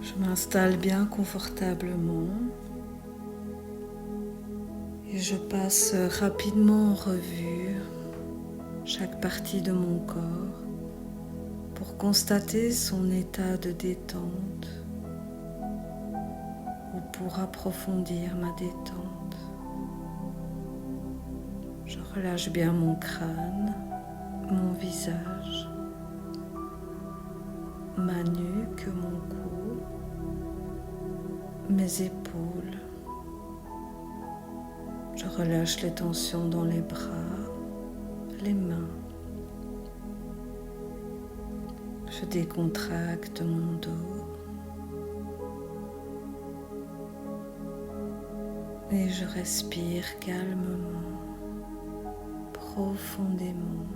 Je m'installe bien confortablement et je passe rapidement en revue chaque partie de mon corps pour constater son état de détente ou pour approfondir ma détente. Je relâche bien mon crâne, mon visage, ma nuque, mon cou, mes épaules. Je relâche les tensions dans les bras, les mains. Je décontracte mon dos. Et je respire calmement, profondément.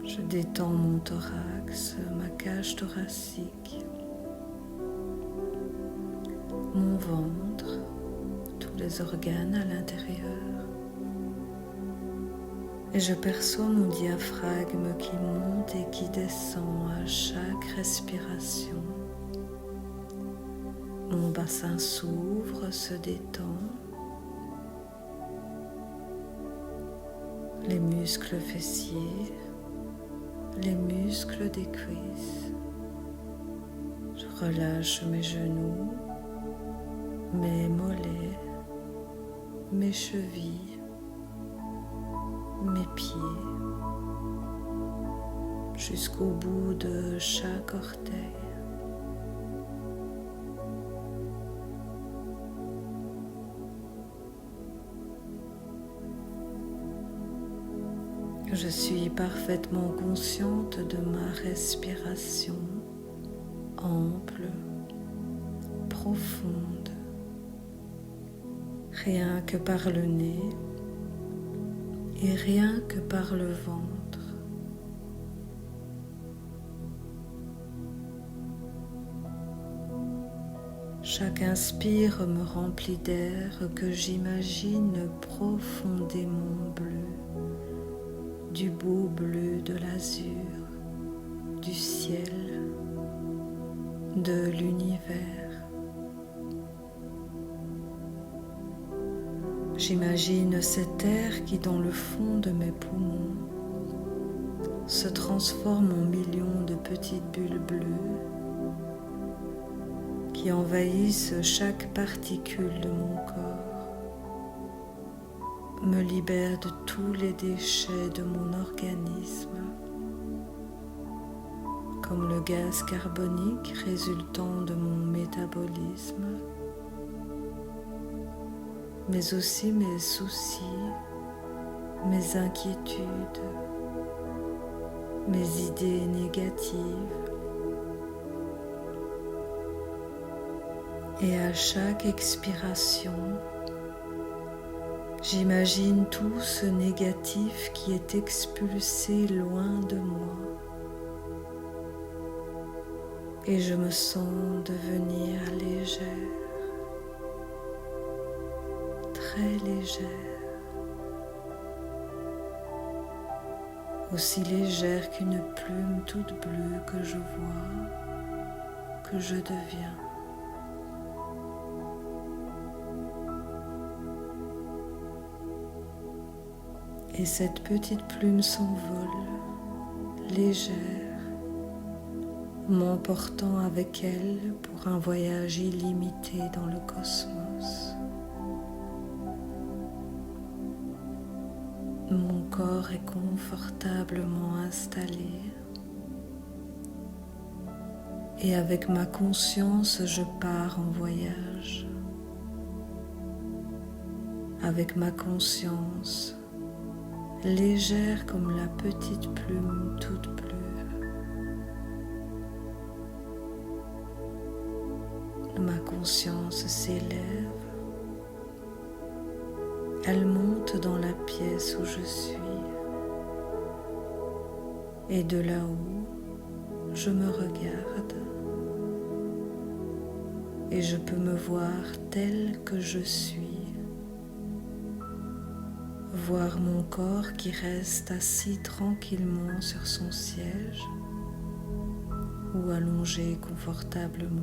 Je détends mon thorax, ma cage thoracique, mon ventre, tous les organes à l'intérieur. Et je perçois mon diaphragme qui monte et qui descend à chaque respiration. Mon bassin s'ouvre, se détend. Les muscles fessiers, les muscles des cuisses. Je relâche mes genoux, mes mollets, mes chevilles, mes pieds, jusqu'au bout de chaque orteil. Je suis parfaitement consciente de ma respiration ample, profonde, rien que par le nez et rien que par le ventre. Chaque inspire me remplit d'air que j'imagine profondément bleu, du beau bleu de l'azur, du ciel, de l'univers. J'imagine cet air qui, dans le fond de mes poumons, se transforme en millions de petites bulles bleues qui envahissent chaque particule de mon corps, me libèrent de tous les déchets de mon organisme, comme le gaz carbonique résultant de mon métabolisme, mais aussi mes soucis, mes inquiétudes, mes idées négatives. Et à chaque expiration, j'imagine tout ce négatif qui est expulsé loin de moi. Et je me sens devenir légère, très légère, aussi légère qu'une plume toute bleue que je vois, que je deviens. Et cette petite plume s'envole, légère, m'emportant avec elle pour un voyage illimité dans le cosmos. Mon corps est confortablement installé et avec ma conscience, je pars en voyage. Avec ma conscience, légère comme la petite plume toute bleue. Ma conscience s'élève, elle monte dans la pièce où je suis, et de là-haut, je me regarde, et je peux me voir telle que je suis, voir mon corps qui reste assis tranquillement sur son siège ou allongé confortablement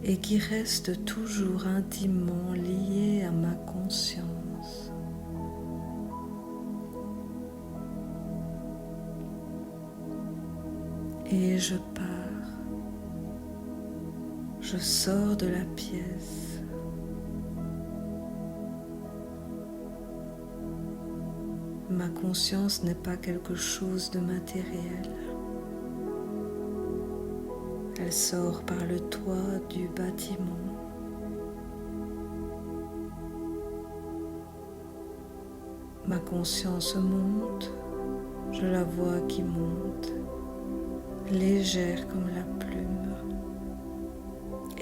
et qui reste toujours intimement lié à ma conscience. Et je pars, je sors de la pièce. Ma conscience n'est pas quelque chose de matériel. Elle sort par le toit du bâtiment. Ma conscience monte, je la vois qui monte, légère comme la plume,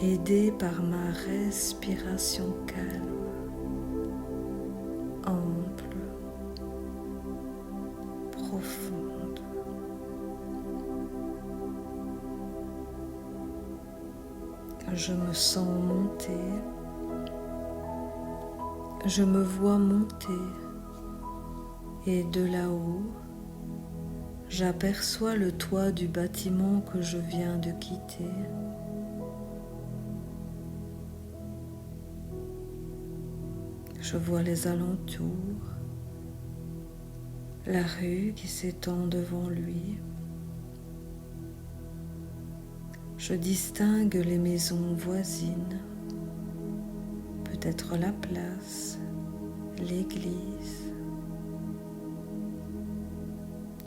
aidée par ma respiration calme, ample, profonde. Je me sens monter, je me vois monter et de là-haut, j'aperçois le toit du bâtiment que je viens de quitter. Je vois les alentours, la rue qui s'étend devant lui. Je distingue les maisons voisines, peut-être la place, l'église.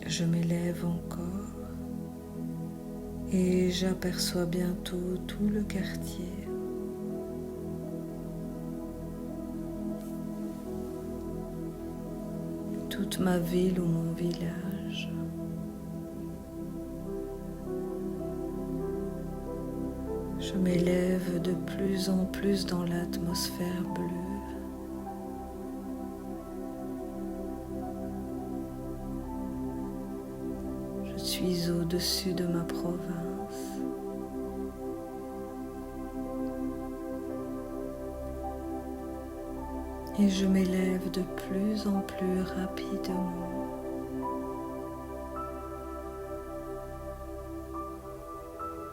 Je m'élève encore et j'aperçois bientôt tout le quartier. Toute ma ville ou mon village. Je m'élève de plus en plus dans l'atmosphère bleue. Je suis au-dessus de ma province. Et je m'élève de plus en plus rapidement.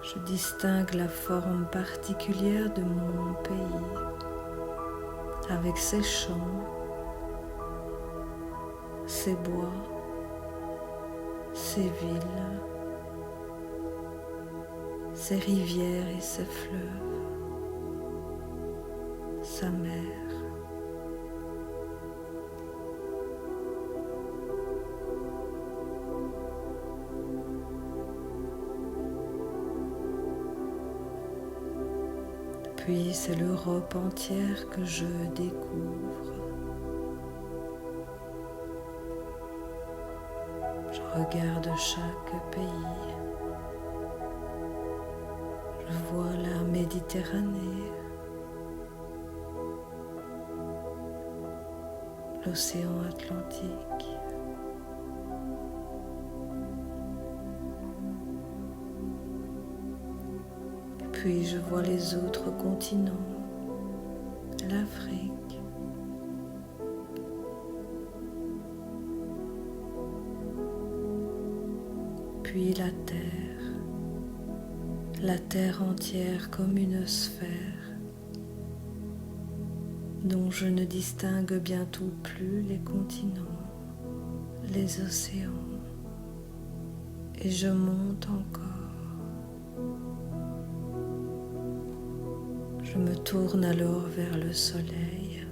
Je distingue la forme particulière de mon pays, avec ses champs, ses bois, ses villes, ses rivières et ses fleuves, sa mer. Puis c'est l'Europe entière que je découvre. Je regarde chaque pays. Je vois la Méditerranée, l'océan Atlantique. Puis je vois les autres continents, l'Afrique, puis la terre entière comme une sphère dont je ne distingue bientôt plus les continents, les océans, et je monte encore. Je me tourne alors vers le soleil.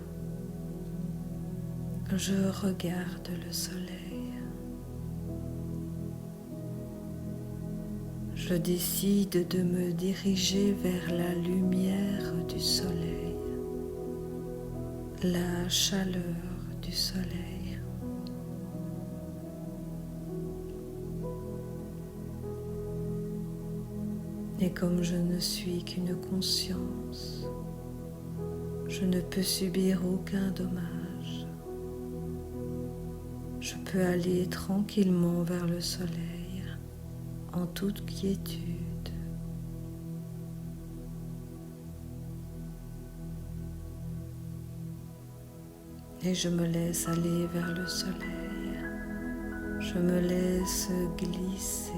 Je regarde le soleil. Je décide de me diriger vers la lumière du soleil, la chaleur du soleil. Et comme je ne suis qu'une conscience, je ne peux subir aucun dommage. Je peux aller tranquillement vers le soleil, en toute quiétude. et je me laisse aller vers le soleil. Je me laisse glisser.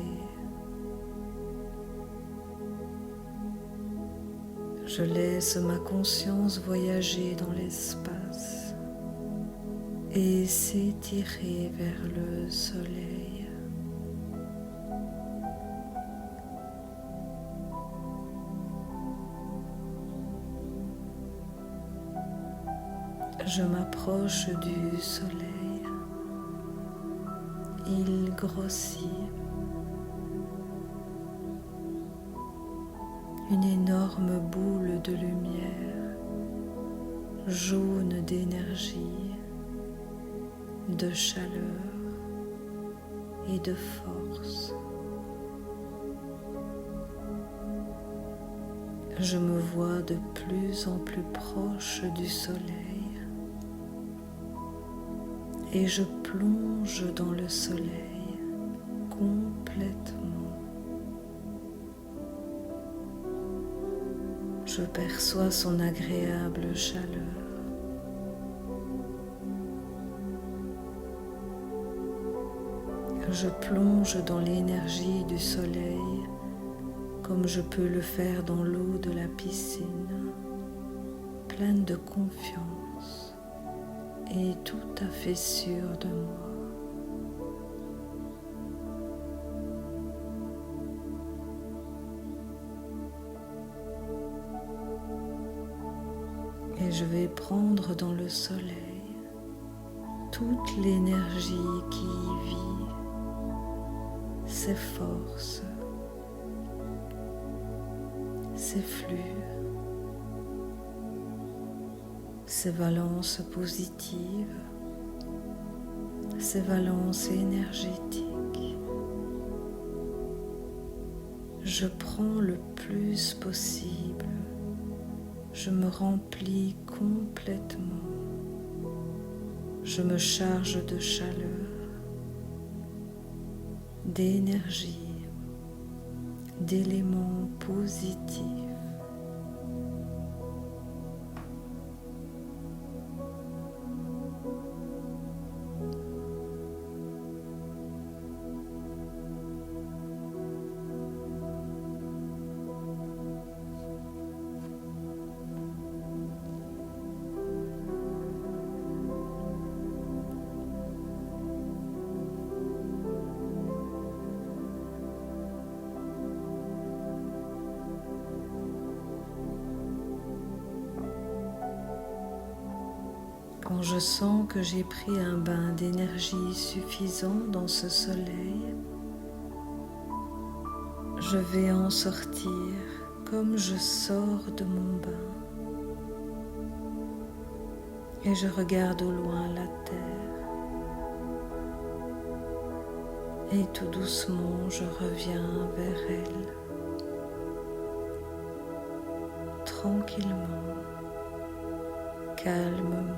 Je laisse ma conscience voyager dans l'espace et s'étirer vers le soleil. Je m'approche du soleil. Il grossit. Une énorme boule de lumière, jaune d'énergie, de chaleur et de force. Je me vois de plus en plus proche du soleil et je plonge dans le soleil complètement. Je perçois son agréable chaleur. Je plonge dans l'énergie du soleil comme je peux le faire dans l'eau de la piscine, pleine de confiance et tout à fait sûre de moi. Et je vais prendre dans le soleil toute l'énergie qui y vit, ses forces, ses flux, ses valences positives, ses valences énergétiques. Je prends le plus possible. Je me remplis complètement. Je me charge de chaleur, d'énergie, d'éléments positifs. Quand je sens que j'ai pris un bain d'énergie suffisant dans ce soleil, je vais en sortir comme je sors de mon bain. Et je regarde au loin la terre. Et tout doucement, je reviens vers elle, tranquillement, calmement,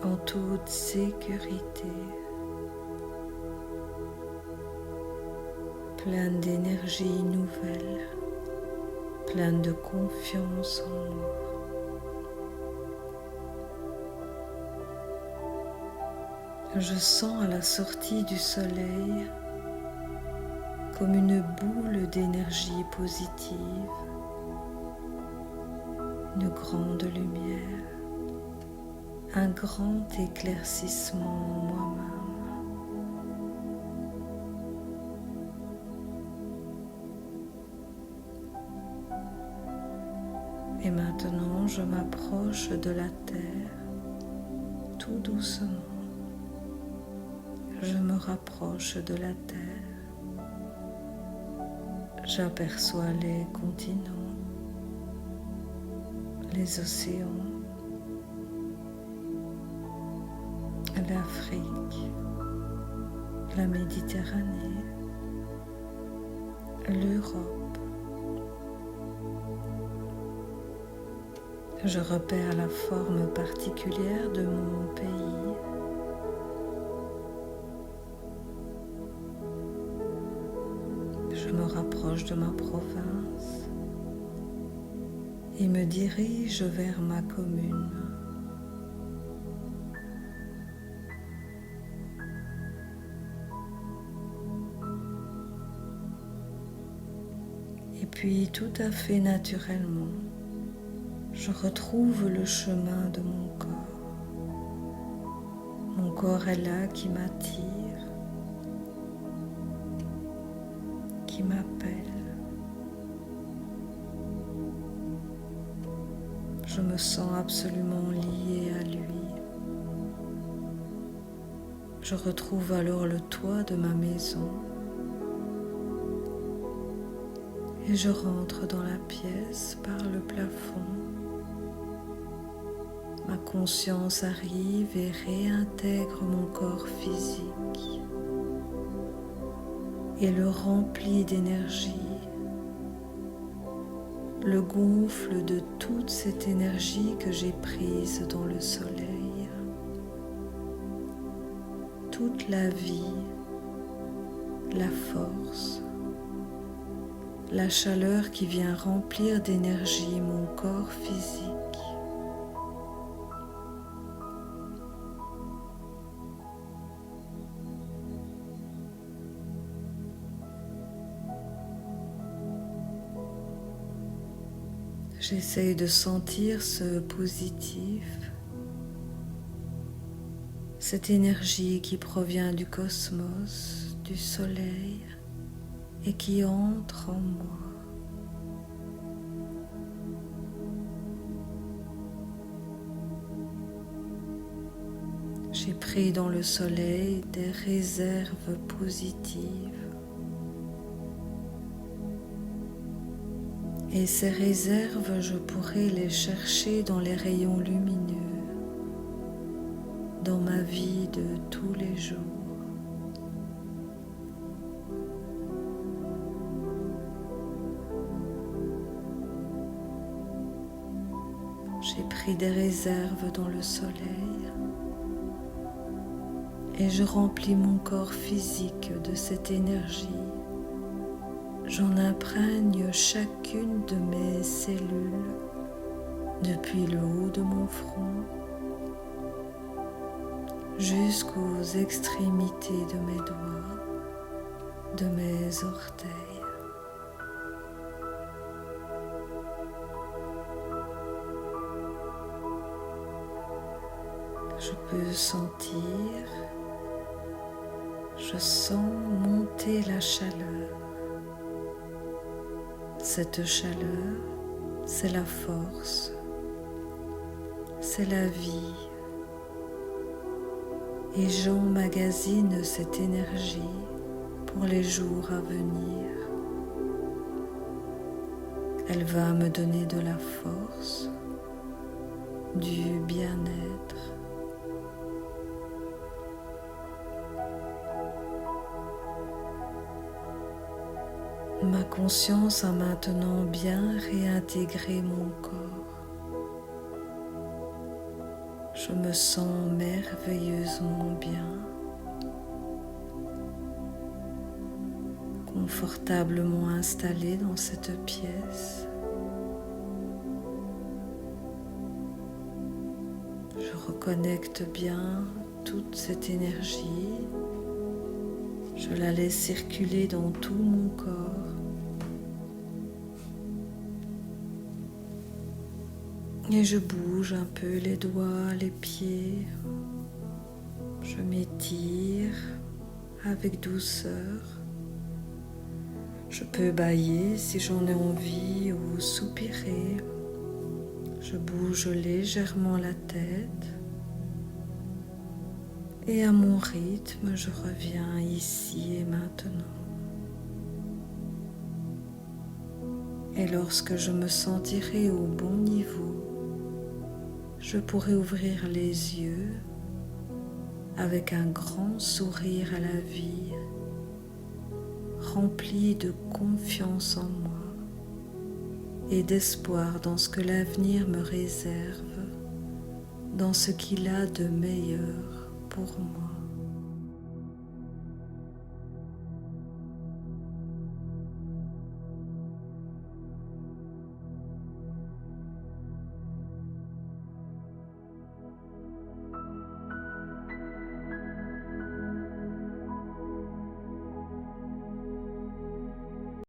en toute sécurité, pleine d'énergie nouvelle, pleine de confiance en moi. Je sens à la sortie du soleil comme une boule d'énergie positive, une grande lumière, un grand éclaircissement en moi-même. Et maintenant, je m'approche de la terre tout doucement. Je me rapproche de la terre. J'aperçois les continents, les océans, l'Afrique, la Méditerranée, l'Europe. Je repère la forme particulière de mon pays. Je me rapproche de ma province et me dirige vers ma commune, puis tout à fait naturellement, je retrouve le chemin de mon corps. Mon corps est là qui m'attire, qui m'appelle. Je me sens absolument liée à lui. Je retrouve alors le toit de ma maison et je rentre dans la pièce par le plafond. Ma conscience arrive et réintègre mon corps physique et le remplit d'énergie, le gonfle de toute cette énergie que j'ai prise dans le soleil. Toute la vie, la force, la chaleur qui vient remplir d'énergie mon corps physique. J'essaye de sentir ce positif, cette énergie qui provient du cosmos, du soleil et qui entre en moi. J'ai pris dans le soleil des réserves positives. Et ces réserves, je pourrais les chercher dans les rayons lumineux, dans ma vie de tous les jours. J'ai pris des réserves dans le soleil et je remplis mon corps physique de cette énergie. J'en imprègne chacune de mes cellules, depuis le haut de mon front jusqu'aux extrémités de mes doigts, de mes orteils. Je peux sentir, je sens monter la chaleur. Cette chaleur, c'est la force, c'est la vie. Et j'emmagasine cette énergie pour les jours à venir. Elle va me donner de la force, du bien-être. Ma conscience a maintenant bien réintégré mon corps. Je me sens merveilleusement bien, confortablement installée dans cette pièce. Je reconnecte bien toute cette énergie. Je la laisse circuler dans tout mon corps. Et je bouge un peu les doigts, les pieds. Je m'étire avec douceur. Je peux bâiller si j'en ai envie ou soupirer. Je bouge légèrement la tête. Et à mon rythme, je reviens ici et maintenant. Et lorsque je me sentirai au bon niveau, je pourrai ouvrir les yeux avec un grand sourire à la vie, rempli de confiance en moi et d'espoir dans ce que l'avenir me réserve, dans ce qu'il a de meilleur pour moi.